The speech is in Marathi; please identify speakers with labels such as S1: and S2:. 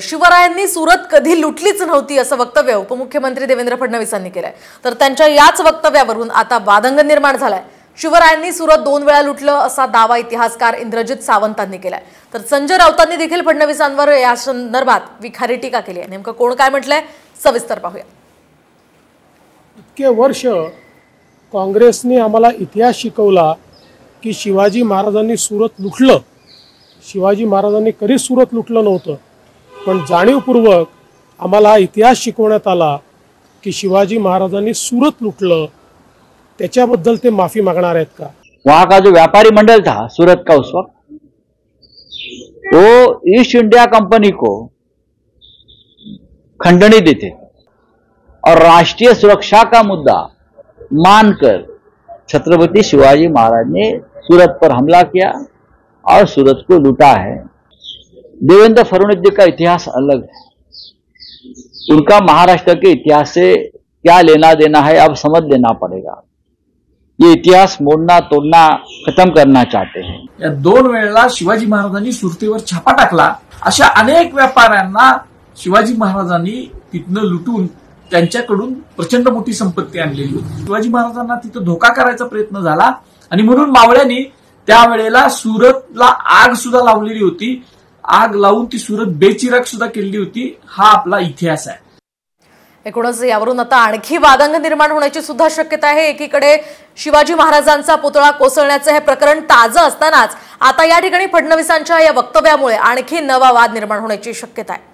S1: शिवरायांनी सुरत कधी लुटलीच नव्हती असं वक्तव्य उपमुख्यमंत्री देवेंद्र फडणवीसांनी केलंय। तर त्यांच्या याच वक्तव्यावरून आता वादंग निर्माण झालाय। शिवरायांनी सुरत 2 वेळा लुटलं असा दावा इतिहासकार इंद्रजित सावंतांनी केलाय। तर संजय राऊतांनी देखील फडणवीसांवर या संदर्भात विखारी टीका केली आहे। नेमकं कोण काय म्हटलंय सविस्तर पाहूया।
S2: इतके वर्ष काँग्रेसने आम्हाला इतिहास शिकवला की शिवाजी महाराजांनी सुरत लुटलं। शिवाजी महाराजांनी कधीच सुरत लुटलं नव्हतं, पण जाणीवपूर्वक आम्हाला इतिहास शिकवण्यात आला की शिवाजी महाराजांनी सुरत लुटलं। त्याच्याबद्दल ते माफी मागणार आहेत का?
S3: वहां का जो व्यापारी मंडल था सूरत का उस वक्त, वो ईस्ट इंडिया कंपनी को खंडनी देते और राष्ट्रीय सुरक्षा का मुद्दा मानकर छत्रपति शिवाजी महाराज ने सूरत पर हमला किया और सूरत को लूटा है। देवेंद्र फडणवीस जी का इतिहास अलग है, उनका महाराष्ट्र के इतिहास से क्या लेना देना है अब समझ लेना पड़ेगा। ये इतिहास मोडना तोडना खत्म करना चाहते हैं।
S4: या 2 वेळेला शिवाजी महाराजांनी सुरतेवर छापा टाकला। अशा अनेक व्यापाऱ्यांना शिवाजी महाराजांनी तिथनं लुटून त्यांच्याकडून प्रचंड मोठी संपत्ती आणलेली होती। शिवाजी महाराजांना तिथं धोका करायचा प्रयत्न झाला आणि म्हणून मावळ्यांनी त्यावेळेला सुरतला आग सुद्धा लावलेली होती। आग लावून ती सुरत बेचिराग सुद्धा केली होती। हा आपला इतिहास आहे।
S1: एकूणच यावरून आता आणखी वादंग निर्माण होण्याची सुद्धा शक्यता आहे। एकीकडे शिवाजी महाराजांचा पुतळा कोसळण्याचे हे प्रकरण ताजं असतानाच आता या ठिकाणी फडणवीसांच्या या वक्तव्यामुळे आणखी नवा वाद निर्माण होण्याची शक्यता आहे।